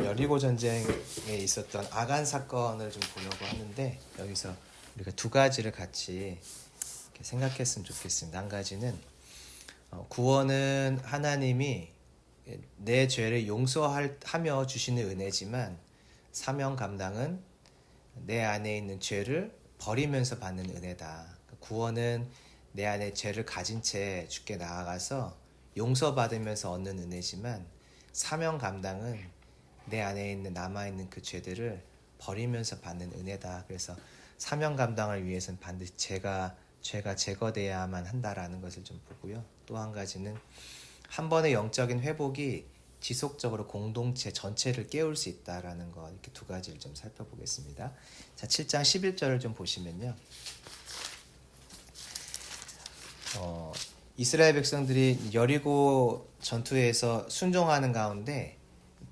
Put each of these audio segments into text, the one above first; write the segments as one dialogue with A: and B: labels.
A: 여리고 전쟁에 있었던 아간 사건을 좀 보려고 하는데, 여기서 우리가 두 가지를 같이 이렇게 생각했으면 좋겠습니다. 한 가지는 구원은 하나님이 내 죄를 용서하며 주시는 은혜지만, 사명 감당은 내 안에 있는 죄를 버리면서 받는 은혜다. 구원은 내 안에 죄를 가진 채 주께 나아가서 용서받으면서 얻는 은혜지만, 사명 감당은 내 안에 있는 남아있는 그 죄들을 버리면서 받는 은혜다. 그래서 사명 감당을 위해서는 반드시 죄가 제거돼야만 한다라는 것을 좀 보고요. 또 한 가지는 한 번의 영적인 회복이 지속적으로 공동체 전체를 깨울 수 있다라는 것, 이렇게 두 가지를 좀 살펴보겠습니다. 자, 7장 11절을 좀 보시면요. 이스라엘 백성들이 여리고 전투에서 순종하는 가운데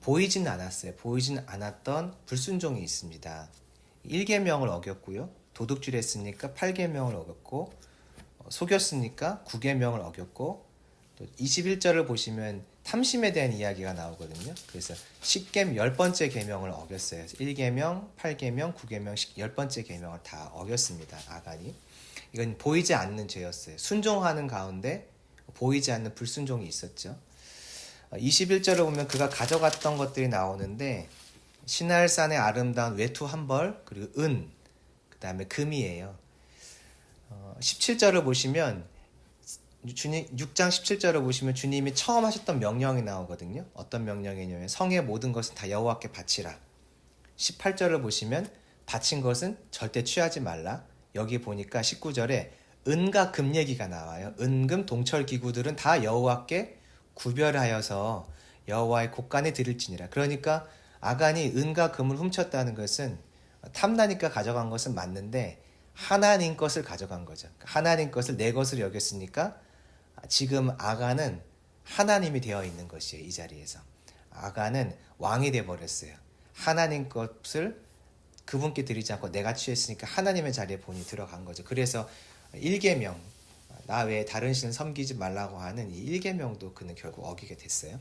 A: 보이진 않았어요. 보이진 않았던 불순종이 있습니다. 1계명을 어겼고요. 도둑질했으니까 8계명을 어겼고, 속였으니까 9계명을 어겼고, 또 21절을 보시면 탐심에 대한 이야기가 나오거든요. 그래서 10번째 계명을 어겼어요. 1계명, 8계명, 9계명, 10번째 계명을 다 어겼습니다. 아간이. 이건 보이지 않는 죄였어요. 순종하는 가운데 보이지 않는 불순종이 있었죠. 21절을 보면 그가 가져갔던 것들이 나오는데, 시날산의 아름다운 외투 한 벌, 그리고 은, 그 다음에 금이에요. 17절을 보시면 6장 17절을 보시면 주님이 처음 하셨던 명령이 나오거든요. 어떤 명령이냐면 성의 모든 것은 다 여호와께 바치라. 18절을 보시면 바친 것은 절대 취하지 말라. 여기 보니까 19절에 은과 금 얘기가 나와요. 은금 동철 기구들은 다 여호와께 구별하여서 여호와의 곳간에 드릴지니라. 그러니까 아간이 은과 금을 훔쳤다는 것은 탐나니까 가져간 것은 맞는데 하나님 것을 가져간 거죠. 하나님 것을 내 것을 여겼으니까 지금 아간은 하나님이 되어 있는 것이에요. 이 자리에서 아간은 왕이 되어버렸어요. 하나님 것을 그분께 드리지 않고 내가 취했으니까 하나님의 자리에 본인이 들어간 거죠. 그래서 1계명, 나 외에 다른 신을 섬기지 말라고 하는 이 1계명도 그는 결국 어기게 됐어요.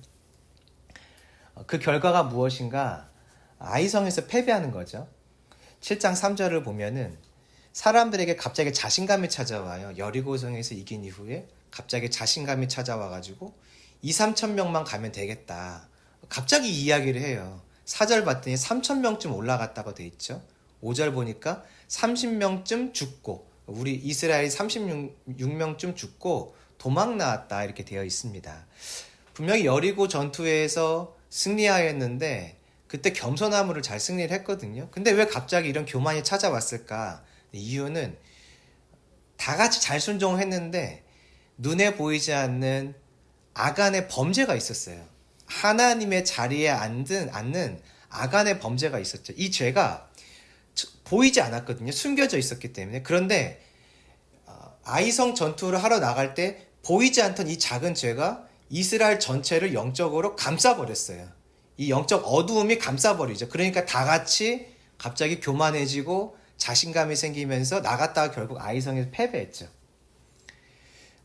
A: 그 결과가 무엇인가? 아이성에서 패배하는 거죠. 7장 3절을 보면은 사람들에게 갑자기 자신감이 찾아와요. 여리고성에서 이긴 이후에 갑자기 자신감이 찾아와가지고 2,3,000명만 가면 되겠다. 갑자기 이야기를 해요. 4절 봤더니 3,000명쯤 올라갔다고 돼 있죠. 5절 보니까 30명쯤 죽고, 우리 이스라엘이 36명쯤 죽고 도망 나왔다, 이렇게 되어 있습니다. 분명히 여리고 전투에서 승리하였는데 그때 겸손함으로 잘 승리를 했거든요. 근데 왜 갑자기 이런 교만이 찾아왔을까? 이유는 다 같이 잘 순종했는데 눈에 보이지 않는 아간의 범죄가 있었어요. 하나님의 자리에 앉는 아간의 범죄가 있었죠. 이 죄가 보이지 않았거든요. 숨겨져 있었기 때문에. 그런데 아이성 전투를 하러 나갈 때 보이지 않던 이 작은 죄가 이스라엘 전체를 영적으로 감싸버렸어요. 이 영적 어두움이 감싸버리죠. 그러니까 다 같이 갑자기 교만해지고 자신감이 생기면서 나갔다가 결국 아이성에서 패배했죠.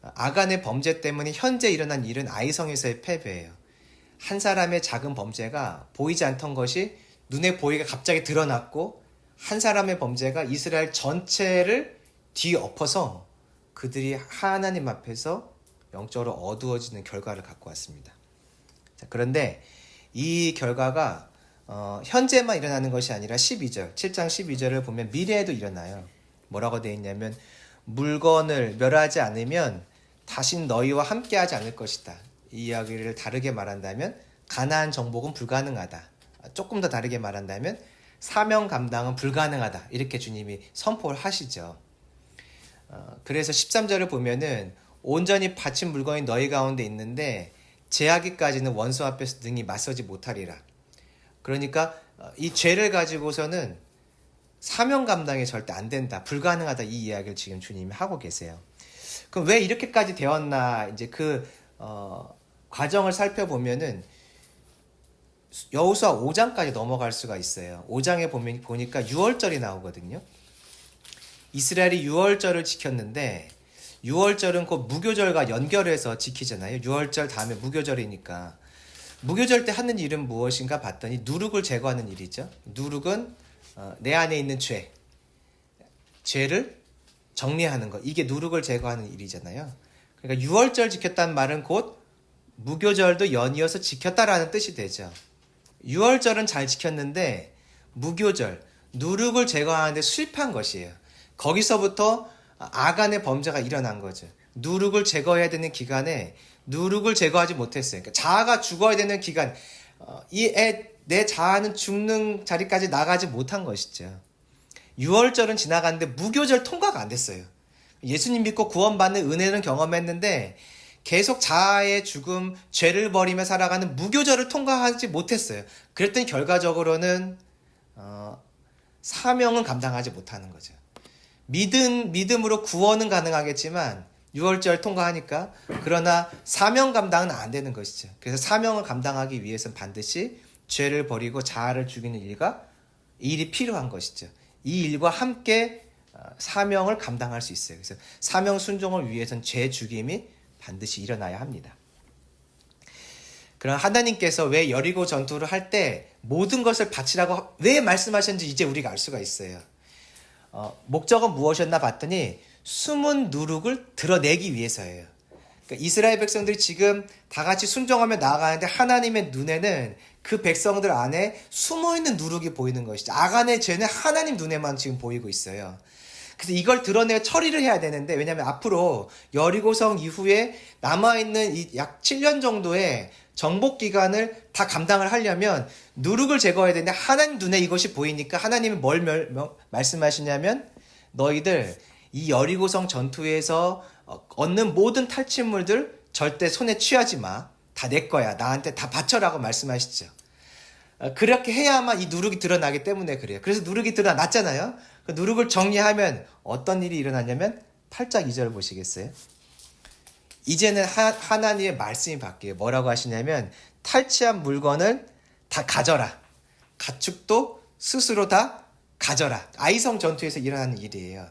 A: 아간의 범죄 때문에 현재 일어난 일은 아이성에서의 패배예요. 한 사람의 작은 범죄가 보이지 않던 것이 눈에 보이게 갑자기 드러났고, 한 사람의 범죄가 이스라엘 전체를 뒤엎어서 그들이 하나님 앞에서 영적으로 어두워지는 결과를 갖고 왔습니다. 자, 그런데 이 결과가 현재만 일어나는 것이 아니라 12절, 7장 12절을 보면 미래에도 일어나요. 뭐라고 되어 있냐면 물건을 멸하지 않으면 다신 너희와 함께하지 않을 것이다. 이 이야기를 다르게 말한다면 가나안 정복은 불가능하다. 조금 더 다르게 말한다면 사명 감당은 불가능하다. 이렇게 주님이 선포를 하시죠. 그래서 13절을 보면은 온전히 바친 물건이 너희 가운데 있는데 제하기까지는 원수 앞에서 능히 맞서지 못하리라. 그러니까 이 죄를 가지고서는 사명 감당이 절대 안 된다, 불가능하다, 이 이야기를 지금 주님이 하고 계세요. 그럼 왜 이렇게까지 되었나? 이제 그 과정을 살펴보면은 여호수아 5장까지 넘어갈 수가 있어요. 5장에 보니까 6월절이 나오거든요. 이스라엘이 6월절을 지켰는데 6월절은 곧 무교절과 연결해서 지키잖아요. 6월절 다음에 무교절이니까 무교절 때 하는 일은 무엇인가 봤더니 누룩을 제거하는 일이죠. 누룩은 내 안에 있는 죄를 정리하는 것. 이게 누룩을 제거하는 일이잖아요. 그러니까 유월절 지켰다는 말은 곧 무교절도 연이어서 지켰다라는 뜻이 되죠. 유월절은 잘 지켰는데 무교절, 누룩을 제거하는데 실패한 것이에요. 거기서부터 아간의 범죄가 일어난 거죠. 누룩을 제거해야 되는 기간에 누룩을 제거하지 못했어요. 그러니까 자아가 죽어야 되는 기간, 내 자아는 죽는 자리까지 나가지 못한 것이죠. 유월절은 지나갔는데 무교절 통과가 안 됐어요. 예수님 믿고 구원받는 은혜는 경험했는데 계속 자아의 죽음, 죄를 버리며 살아가는 무교절을 통과하지 못했어요. 그랬더니 결과적으로는 사명은 감당하지 못하는 거죠. 믿음으로 구원은 가능하겠지만 유월절 통과하니까 그러나 사명 감당은 안 되는 것이죠. 그래서 사명을 감당하기 위해서는 반드시 죄를 버리고 자아를 죽이는 일이 필요한 것이죠. 이 일과 함께 사명을 감당할 수 있어요. 그래서 사명 순종을 위해서는 죄 죽임이 반드시 일어나야 합니다. 그럼 하나님께서 왜 여리고 전투를 할 때 모든 것을 바치라고 왜 말씀하셨는지 이제 우리가 알 수가 있어요. 목적은 무엇이었나 봤더니 숨은 누룩을 드러내기 위해서예요. 그러니까 이스라엘 백성들이 지금 다 같이 순종하며 나아가는데 하나님의 눈에는 그 백성들 안에 숨어있는 누룩이 보이는 것이죠. 아간의 죄는 하나님 눈에만 지금 보이고 있어요. 그래서 이걸 드러내 처리를 해야 되는데, 왜냐하면 앞으로 여리고성 이후에 남아있는 이 약 7년 정도의 정복 기간을 다 감당을 하려면 누룩을 제거해야 되는데 하나님 눈에 이것이 보이니까 하나님이 뭘 말씀하시냐면 너희들 이 여리고성 전투에서 얻는 모든 탈취물들 절대 손에 취하지 마. 다 내 거야. 나한테 다 바쳐라고 말씀하시죠. 그렇게 해야만 이 누룩이 드러나기 때문에 그래요. 그래서 누룩이 드러났잖아요. 그 누룩을 정리하면 어떤 일이 일어나냐면 8장 2절 보시겠어요? 이제는 하나님의 말씀이 바뀌어요. 뭐라고 하시냐면 탈취한 물건을 다 가져라. 가축도 스스로 다 가져라. 아이성 전투에서 일어나는 일이에요.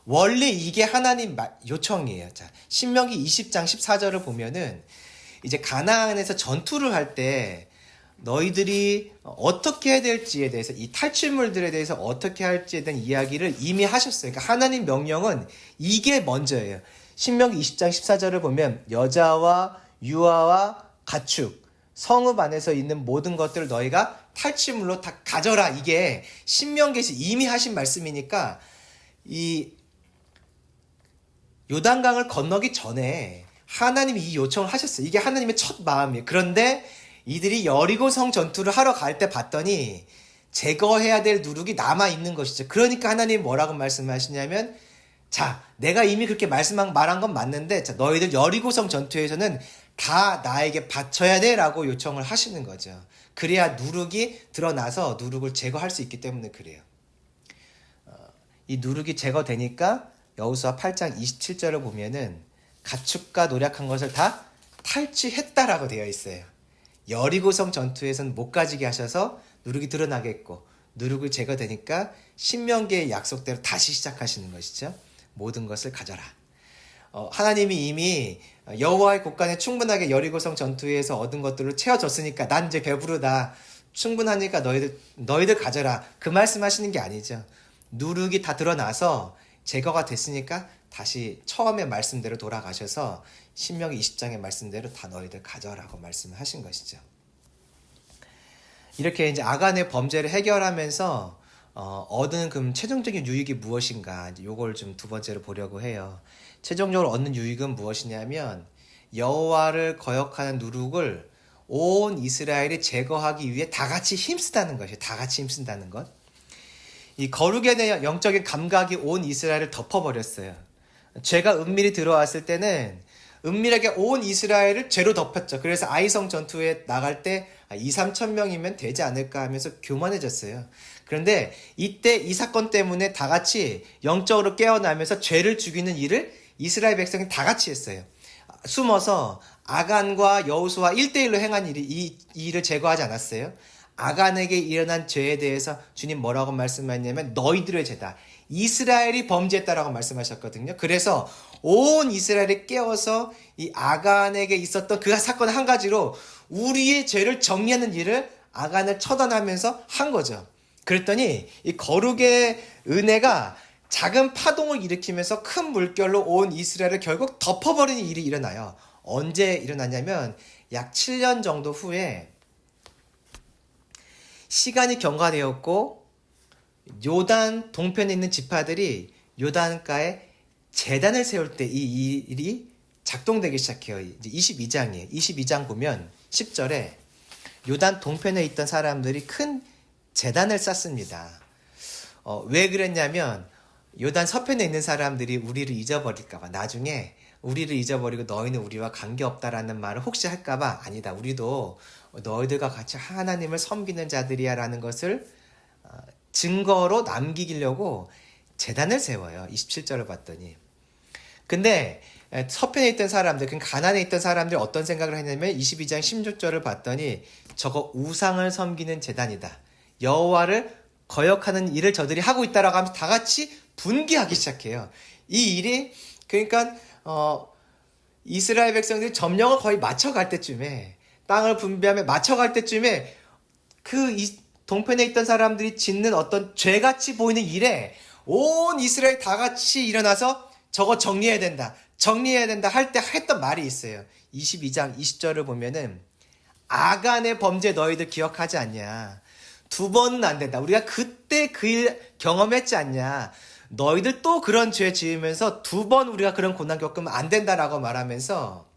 A: 원래 이게 하나님 요청이에요. 자, 신명기 20장 14절을 보면은 이제 가나안에서 전투를 할 때 너희들이 어떻게 해야 될지에 대해서 이 탈취물들에 대해서 어떻게 할지에 대한 이야기를 이미 하셨어요. 그러니까 하나님 명령은 이게 먼저예요. 신명기 20장 14절을 보면 여자와 유아와 가축, 성읍 안에서 있는 모든 것들을 너희가 탈취물로 다 가져라. 이게 신명기에서 이미 하신 말씀이니까 이 요단강을 건너기 전에 하나님이 이 요청을 하셨어요. 이게 하나님의 첫 마음이에요. 그런데 이들이 여리고성 전투를 하러 갈 때 봤더니 제거해야 될 누룩이 남아있는 것이죠. 그러니까 하나님이 뭐라고 말씀하시냐면 자, 내가 이미 그렇게 말한 건 맞는데 자, 너희들 여리고성 전투에서는 다 나에게 바쳐야 돼 라고 요청을 하시는 거죠. 그래야 누룩이 드러나서 누룩을 제거할 수 있기 때문에 그래요. 이 누룩이 제거되니까 여호수아 8장 27절을 보면은 가축과 노략한 것을 다 탈취했다라고 되어 있어요. 여리고성 전투에서는 못 가지게 하셔서 누룩이 드러나겠고 누룩이 제거되니까 신명기의 약속대로 다시 시작하시는 것이죠. 모든 것을 가져라. 하나님이 이미 여호와의 곳간에 충분하게 여리고성 전투에서 얻은 것들을 채워줬으니까 난 이제 배부르다. 충분하니까 너희들 가져라. 그 말씀하시는 게 아니죠. 누룩이 다 드러나서 제거가 됐으니까 다시 처음의 말씀대로 돌아가셔서 신명기 20장의 말씀대로 다 너희들 가져라고 말씀을 하신 것이죠. 이렇게 이제 아간의 범죄를 해결하면서 얻은 그럼 최종적인 유익이 무엇인가? 요걸 좀 두 번째로 보려고 해요. 최종적으로 얻는 유익은 무엇이냐면 여호와를 거역하는 누룩을 온 이스라엘이 제거하기 위해 다 같이 힘쓰다는 것이에요. 다 같이 힘쓴다는 것. 이 거룩에 대한 영적인 감각이 온 이스라엘을 덮어버렸어요. 죄가 은밀히 들어왔을 때는 은밀하게 온 이스라엘을 죄로 덮었죠. 그래서 아이성 전투에 나갈 때 2-3천 명이면 되지 않을까 하면서 교만해졌어요. 그런데 이때 이 사건 때문에 다 같이 영적으로 깨어나면서 죄를 죽이는 일을 이스라엘 백성이 다 같이 했어요. 숨어서 아간과 여호수아 1대1로 행한 이 일을 제거하지 않았어요. 아간에게 일어난 죄에 대해서 주님 뭐라고 말씀하냐면 너희들의 죄다. 이스라엘이 범죄했다라고 말씀하셨거든요. 그래서 온 이스라엘이 깨어서 이 아간에게 있었던 그 사건 한 가지로 우리의 죄를 정리하는 일을 아간을 처단하면서 한 거죠. 그랬더니 이 거룩의 은혜가 작은 파동을 일으키면서 큰 물결로 온 이스라엘을 결국 덮어버리는 일이 일어나요. 언제 일어나냐면 약 7년 정도 후에 시간이 경과되었고 요단 동편에 있는 지파들이 요단가에 제단을 세울 때 이 일이 작동되기 시작해요. 이제 22장이에요. 22장 보면 10절에 요단 동편에 있던 사람들이 큰 제단을 쌓습니다. 왜 그랬냐면 요단 서편에 있는 사람들이 우리를 잊어버릴까봐, 나중에 우리를 잊어버리고 너희는 우리와 관계없다라는 말을 혹시 할까봐, 아니다, 우리도 너희들과 같이 하나님을 섬기는 자들이야 라는 것을 증거로 남기려고 제단을 세워요. 27절을 봤더니. 근데 서편에 있던 사람들, 그러니까 가나안에 있던 사람들이 어떤 생각을 했냐면 22장 16절을 봤더니 저거 우상을 섬기는 제단이다, 여호와를 거역하는 일을 저들이 하고 있다라고 하면서 다 같이 분개하기 시작해요. 이 일이 그러니까 이스라엘 백성들이 점령을 거의 맞춰갈 때쯤에, 땅을 분배하며 맞춰갈 때쯤에 그 동편에 있던 사람들이 짓는 어떤 죄같이 보이는 일에 온 이스라엘 다 같이 일어나서 저거 정리해야 된다 할 때 했던 말이 있어요. 22장 20절을 보면은 아간의 범죄 너희들 기억하지 않냐, 2번은 안 된다, 우리가 그때 그 일 경험했지 않냐, 너희들 또 그런 죄 지으면서 2번 우리가 그런 고난 겪으면 안 된다라고 말하면서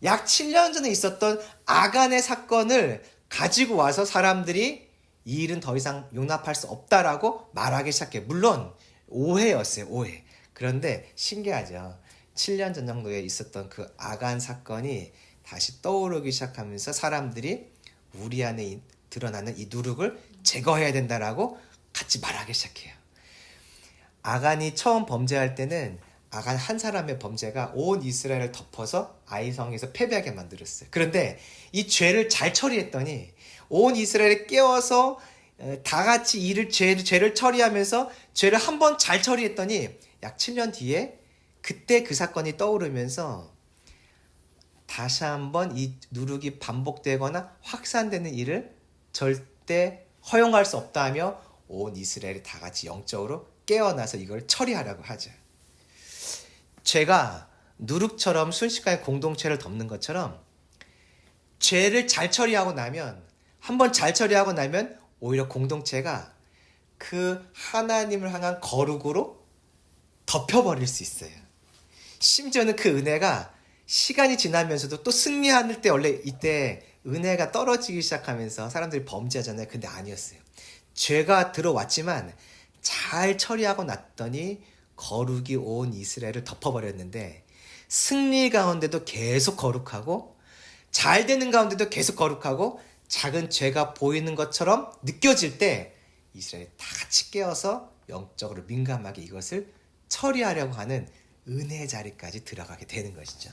A: 약 7년 전에 있었던 아간의 사건을 가지고 와서 사람들이 이 일은 더 이상 용납할 수 없다라고 말하기 시작해요. 물론 오해였어요, 오해. 그런데 신기하죠. 7년 전 정도에 있었던 그 아간 사건이 다시 떠오르기 시작하면서 사람들이 우리 안에 드러나는 이 누룩을 제거해야 된다라고 같이 말하기 시작해요. 아간이 처음 범죄할 때는 아간 한 사람의 범죄가 온 이스라엘을 덮어서 아이성에서 패배하게 만들었어요. 그런데 이 죄를 잘 처리했더니 온 이스라엘이 깨어서 다 같이 죄를 처리하면서 죄를 한번 잘 처리했더니 약 7년 뒤에 그때 그 사건이 떠오르면서 다시 한번 이 누룩이 반복되거나 확산되는 일을 절대 허용할 수 없다며 온 이스라엘이 다 같이 영적으로 깨어나서 이걸 처리하라고 하죠. 죄가 누룩처럼 순식간에 공동체를 덮는 것처럼 죄를 잘 처리하고 나면, 한번 잘 처리하고 나면 오히려 공동체가 그 하나님을 향한 거룩으로 덮여버릴 수 있어요. 심지어는 그 은혜가 시간이 지나면서도 또 승리할 때, 원래 이때 은혜가 떨어지기 시작하면서 사람들이 범죄하잖아요. 근데 아니었어요. 죄가 들어왔지만 잘 처리하고 났더니 거룩이 온 이스라엘을 덮어버렸는데, 승리 가운데도 계속 거룩하고 잘 되는 가운데도 계속 거룩하고 작은 죄가 보이는 것처럼 느껴질 때 이스라엘이 다 같이 깨어서 영적으로 민감하게 이것을 처리하려고 하는 은혜의 자리까지 들어가게 되는 것이죠.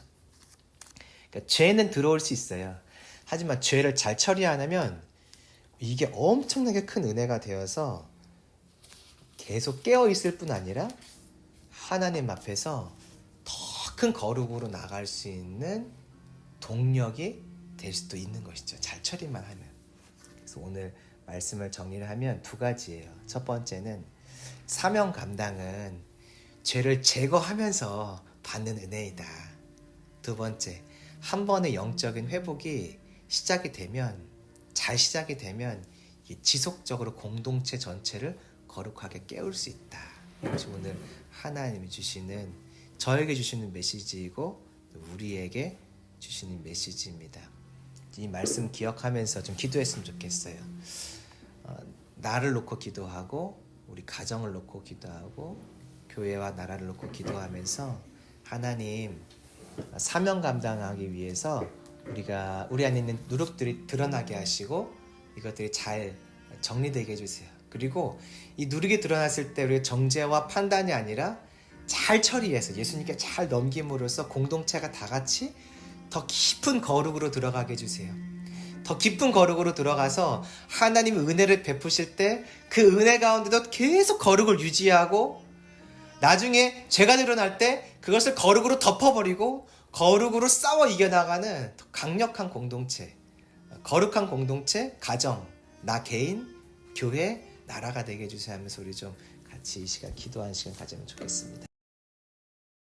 A: 그러니까 죄는 들어올 수 있어요. 하지만 죄를 잘 처리 안 하면 이게 엄청나게 큰 은혜가 되어서 계속 깨어있을 뿐 아니라 하나님 앞에서 더 큰 거룩으로 나갈 수 있는 동력이 될 수도 있는 것이죠. 잘 처리만 하면. 그래서 오늘 말씀을 정리를 하면 2가지예요. 첫 번째는 사명 감당은 죄를 제거하면서 받는 은혜이다. 2번째, 한 번의 영적인 회복이 시작이 되면, 잘 시작이 되면 지속적으로 공동체 전체를 거룩하게 깨울 수 있다. 이것이 오늘 하나님이 주시는, 저에게 주시는 메시지이고 우리에게 주시는 메시지입니다. 이 말씀 기억하면서 좀 기도했으면 좋겠어요. 나를 놓고 기도하고 우리 가정을 놓고 기도하고 교회와 나라를 놓고 기도하면서 하나님, 사명 감당하기 위해서 우리 안에 있는 누룩들이 드러나게 하시고 이것들이 잘 정리되게 해주세요. 그리고 이 누룩이 드러났을 때 우리가 정죄와 판단이 아니라 잘 처리해서 예수님께 잘 넘김으로써 공동체가 다 같이 더 깊은 거룩으로 들어가게 해주세요. 더 깊은 거룩으로 들어가서 하나님의 은혜를 베푸실 때 그 은혜 가운데도 계속 거룩을 유지하고 나중에 죄가 드러날 때 그것을 거룩으로 덮어버리고 거룩으로 싸워 이겨나가는 더 강력한 공동체, 거룩한 공동체, 가정, 나 개인, 교회, 나라가 되게 해주세요 하면서 우리 좀 같이 이 시간 기도하는 시간 가지면 좋겠습니다.